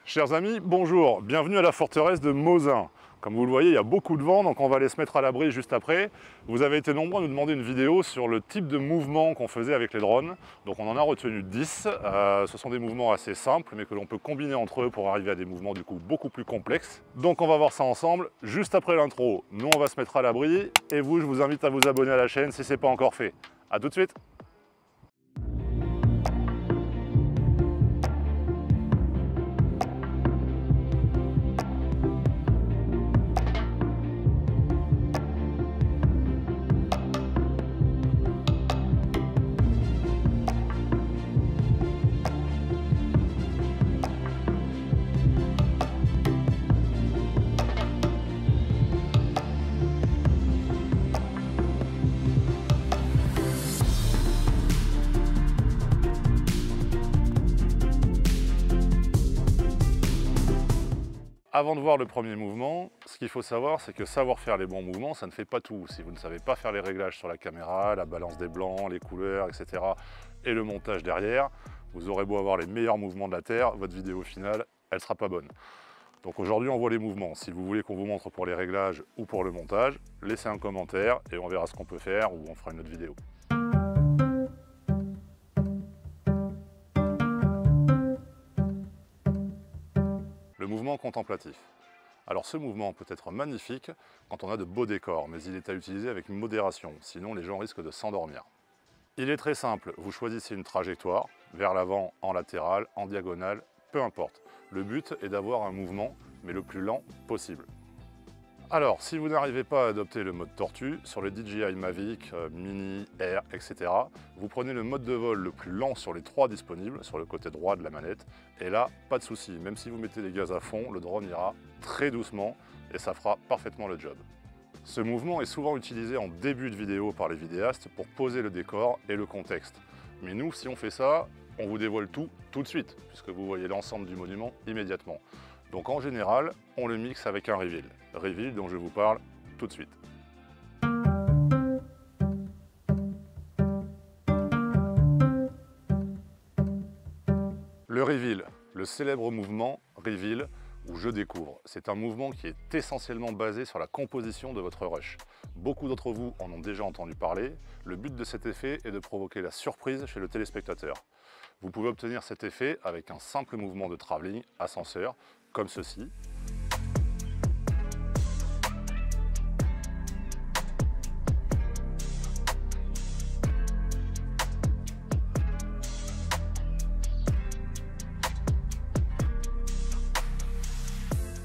Chers amis, bonjour, bienvenue à la forteresse de Mosin. Comme vous le voyez, il y a beaucoup de vent, donc on va aller se mettre à l'abri juste après. Vous avez été nombreux à nous demander une vidéo sur le type de mouvement qu'on faisait avec les drones. Donc on en a retenu 10. Ce sont des mouvements assez simples, mais que l'on peut combiner entre eux pour arriver à des mouvements du coup beaucoup plus complexes. Donc on va voir ça ensemble juste après l'intro. Nous on va se mettre à l'abri, et vous, je vous invite à vous abonner à la chaîne si ce n'est pas encore fait. A tout de suite. Avant de voir le premier mouvement, ce qu'il faut savoir, c'est que savoir faire les bons mouvements, ça ne fait pas tout. Si vous ne savez pas faire les réglages sur la caméra, la balance des blancs, les couleurs, etc. et le montage derrière, vous aurez beau avoir les meilleurs mouvements de la Terre, votre vidéo finale, elle ne sera pas bonne. Donc aujourd'hui, on voit les mouvements. Si vous voulez qu'on vous montre pour les réglages ou pour le montage, laissez un commentaire et on verra ce qu'on peut faire ou on fera une autre vidéo. Le mouvement contemplatif. Alors ce mouvement peut être magnifique quand on a de beaux décors, mais il est à utiliser avec modération, sinon les gens risquent de s'endormir. Il est très simple, vous choisissez une trajectoire, vers l'avant, en latéral, en diagonale, peu importe. Le but est d'avoir un mouvement, mais le plus lent possible. Alors, si vous n'arrivez pas à adopter le mode tortue, sur le DJI Mavic, Mini, Air, etc., vous prenez le mode de vol le plus lent sur les 3 disponibles, sur le côté droit de la manette, et là, pas de souci, même si vous mettez les gaz à fond, le drone ira très doucement, et ça fera parfaitement le job. Ce mouvement est souvent utilisé en début de vidéo par les vidéastes pour poser le décor et le contexte. Mais nous, si on fait ça, on vous dévoile tout de suite, puisque vous voyez l'ensemble du monument immédiatement. Donc en général, on le mixe avec un reveal. Reveal dont je vous parle tout de suite. Le reveal, le célèbre mouvement reveal ou je découvre. C'est un mouvement qui est essentiellement basé sur la composition de votre rush. Beaucoup d'entre vous en ont déjà entendu parler. Le but de cet effet est de provoquer la surprise chez le téléspectateur. Vous pouvez obtenir cet effet avec un simple mouvement de travelling ascenseur, comme ceci.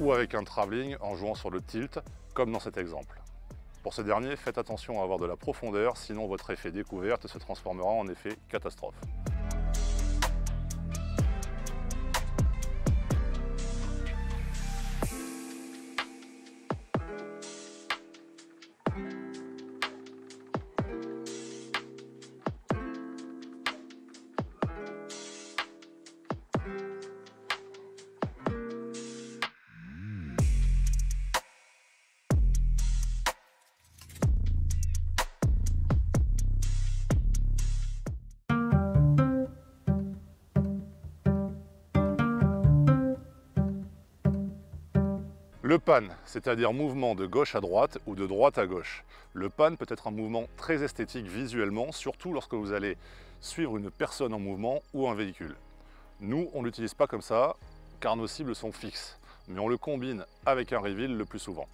Ou avec un travelling en jouant sur le tilt, comme dans cet exemple. Pour ce dernier, faites attention à avoir de la profondeur, sinon votre effet découverte se transformera en effet catastrophe. Le pan, c'est-à-dire mouvement de gauche à droite ou de droite à gauche. Le pan peut être un mouvement très esthétique visuellement, surtout lorsque vous allez suivre une personne en mouvement ou un véhicule. Nous, on ne l'utilise pas comme ça, car nos cibles sont fixes, mais on le combine avec un reveal le plus souvent.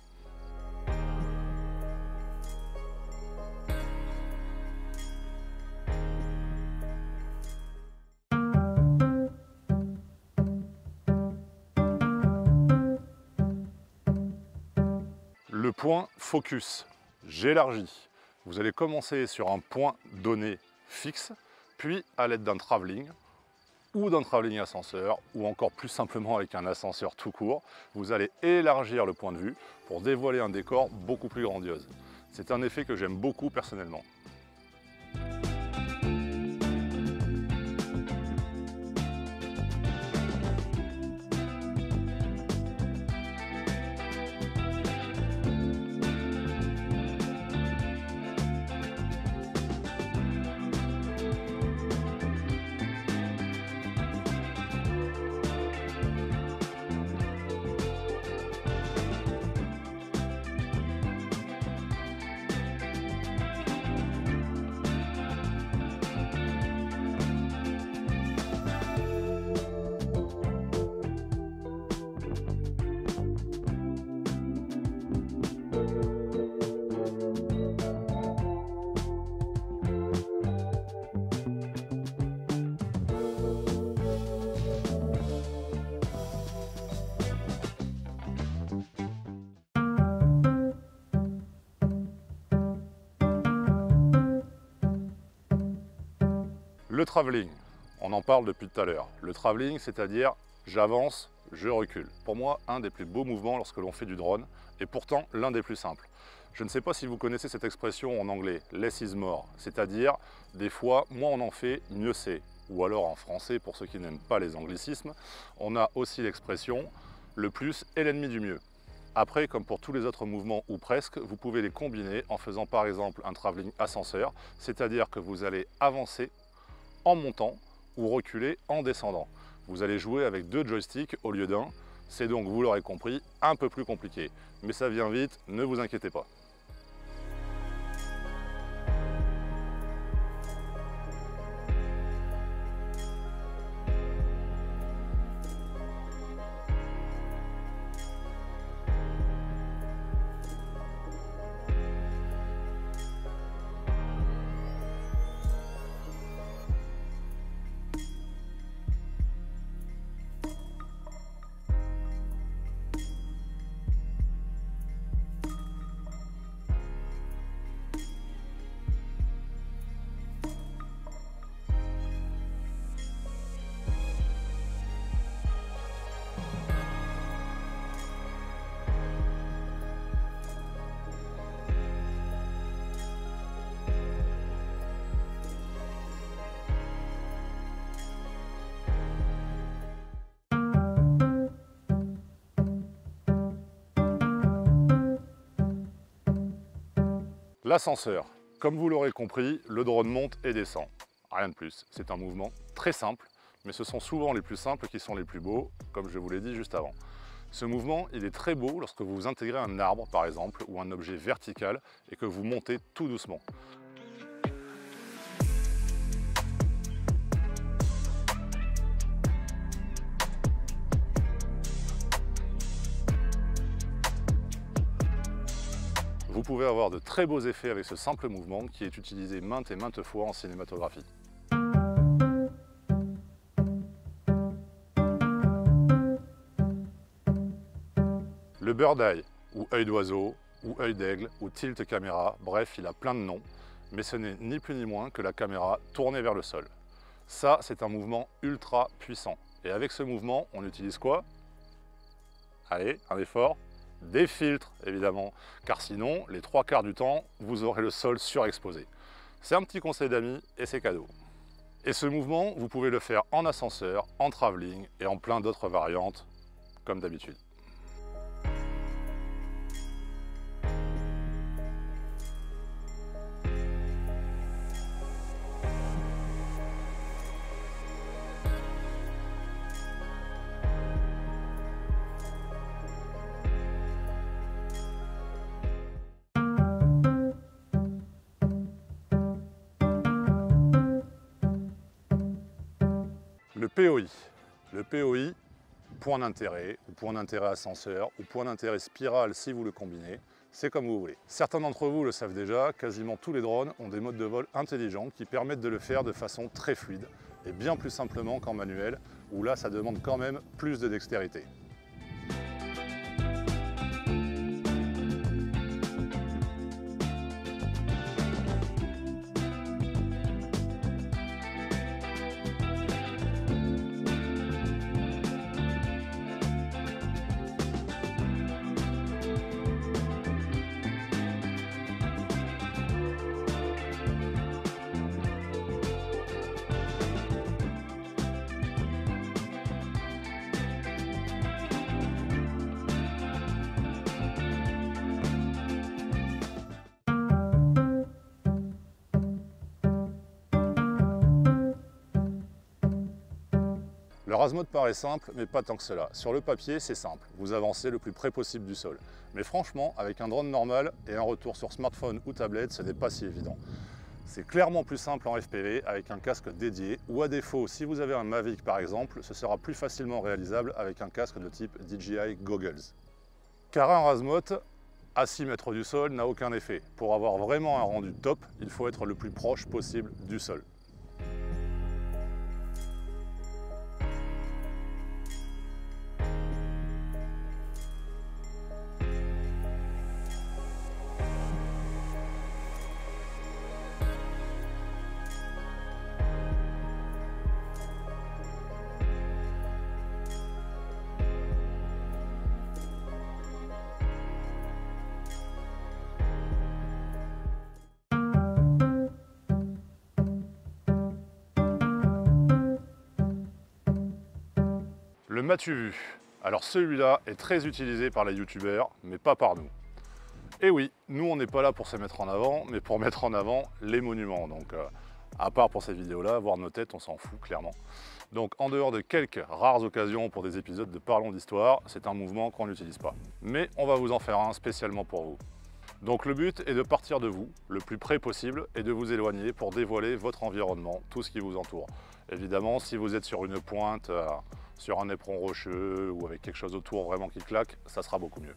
Le point focus, j'élargis. Vous allez commencer sur un point donné fixe, puis à l'aide d'un travelling ou d'un travelling ascenseur, ou encore plus simplement avec un ascenseur tout court, vous allez élargir le point de vue pour dévoiler un décor beaucoup plus grandiose. C'est un effet que j'aime beaucoup personnellement. Le travelling, on en parle depuis tout à l'heure. Le travelling, c'est-à-dire j'avance, je recule. Pour moi, un des plus beaux mouvements lorsque l'on fait du drone, et pourtant l'un des plus simples. Je ne sais pas si vous connaissez cette expression en anglais, less is more, c'est-à-dire des fois, moins on en fait, mieux c'est. Ou alors en français, pour ceux qui n'aiment pas les anglicismes, on a aussi l'expression le plus est l'ennemi du mieux. Après, comme pour tous les autres mouvements ou presque, vous pouvez les combiner en faisant par exemple un travelling ascenseur, c'est-à-dire que vous allez avancer en montant ou reculer en descendant. Vous allez jouer avec 2 joysticks au lieu d'un. C'est donc, vous l'aurez compris, un peu plus compliqué. Mais ça vient vite, ne vous inquiétez pas. L'ascenseur. Comme vous l'aurez compris, le drone monte et descend. Rien de plus. C'est un mouvement très simple, mais ce sont souvent les plus simples qui sont les plus beaux, comme je vous l'ai dit juste avant. Ce mouvement, il est très beau lorsque vous intégrez un arbre, par exemple, ou un objet vertical, et que vous montez tout doucement. Vous pouvez avoir de très beaux effets avec ce simple mouvement qui est utilisé maintes et maintes fois en cinématographie. Le bird eye, ou œil d'oiseau, ou œil d'aigle, ou tilt caméra, bref, il a plein de noms, mais ce n'est ni plus ni moins que la caméra tournée vers le sol. Ça, c'est un mouvement ultra puissant. Et avec ce mouvement, on utilise quoi? Allez, un effort. Des filtres, évidemment, car sinon, les 3/4 du temps, vous aurez le sol surexposé. C'est un petit conseil d'amis et c'est cadeau. Et ce mouvement, vous pouvez le faire en ascenseur, en travelling et en plein d'autres variantes, comme d'habitude. Le POI. Le POI, point d'intérêt, ou point d'intérêt ascenseur, ou point d'intérêt spirale si vous le combinez, c'est comme vous voulez. Certains d'entre vous le savent déjà, quasiment tous les drones ont des modes de vol intelligents qui permettent de le faire de façon très fluide, et bien plus simplement qu'en manuel, où là ça demande quand même plus de dextérité. Le rase-mode paraît simple, mais pas tant que cela. Sur le papier, c'est simple, vous avancez le plus près possible du sol. Mais franchement, avec un drone normal et un retour sur smartphone ou tablette, ce n'est pas si évident. C'est clairement plus simple en FPV avec un casque dédié, ou à défaut, si vous avez un Mavic par exemple, ce sera plus facilement réalisable avec un casque de type DJI Goggles. Car un rase-mode à 6 mètres du sol n'a aucun effet. Pour avoir vraiment un rendu top, il faut être le plus proche possible du sol. Le m'as-tu vu? Alors celui-là est très utilisé par les youtubeurs, mais pas par nous. Et oui, nous on n'est pas là pour se mettre en avant, mais pour mettre en avant les monuments. Donc à part pour ces vidéos-là, voir nos têtes, on s'en fout clairement. Donc en dehors de quelques rares occasions pour des épisodes de Parlons d'Histoire, c'est un mouvement qu'on n'utilise pas. Mais on va vous en faire un spécialement pour vous. Donc le but est de partir de vous, le plus près possible, et de vous éloigner pour dévoiler votre environnement, tout ce qui vous entoure. Évidemment, si vous êtes sur une pointe, sur un éperon rocheux ou avec quelque chose autour vraiment qui claque, ça sera beaucoup mieux.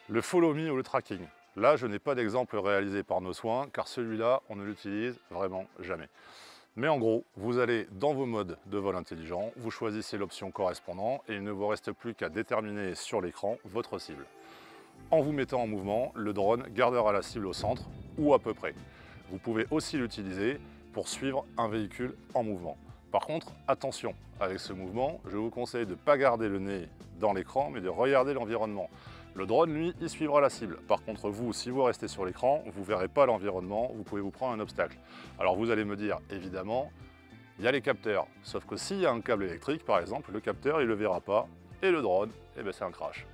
Le follow me ou le tracking. Là, je n'ai pas d'exemple réalisé par nos soins, car celui-là, on ne l'utilise vraiment jamais. Mais en gros, vous allez dans vos modes de vol intelligent, vous choisissez l'option correspondante et il ne vous reste plus qu'à déterminer sur l'écran votre cible. En vous mettant en mouvement, le drone gardera la cible au centre ou à peu près. Vous pouvez aussi l'utiliser pour suivre un véhicule en mouvement. Par contre, attention, avec ce mouvement, je vous conseille de ne pas garder le nez dans l'écran, mais de regarder l'environnement. Le drone, lui, il suivra la cible. Par contre, vous, si vous restez sur l'écran, vous ne verrez pas l'environnement, vous pouvez vous prendre un obstacle. Alors vous allez me dire, évidemment, il y a les capteurs. Sauf que s'il y a un câble électrique, par exemple, le capteur, il ne le verra pas. Et le drone, eh ben, c'est un crash.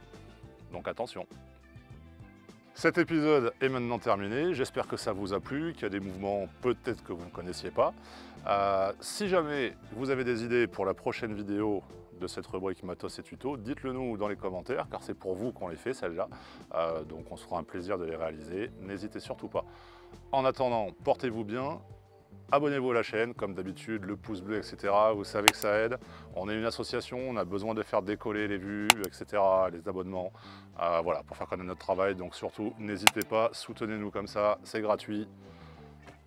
Donc attention. Cet épisode est maintenant terminé, j'espère que ça vous a plu, qu'il y a des mouvements peut-être que vous ne connaissiez pas. Si jamais vous avez des idées pour la prochaine vidéo de cette rubrique Matos et Tutos, dites-le nous dans les commentaires, car c'est pour vous qu'on les fait celles-là. Donc on se fera un plaisir de les réaliser, n'hésitez surtout pas. En attendant, portez-vous bien. Abonnez-vous à la chaîne, comme d'habitude, le pouce bleu, etc. Vous savez que ça aide. On est une association, on a besoin de faire décoller les vues, etc., les abonnements, voilà, pour faire connaître notre travail. Donc surtout, n'hésitez pas, soutenez-nous comme ça, c'est gratuit.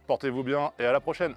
Portez-vous bien et à la prochaine.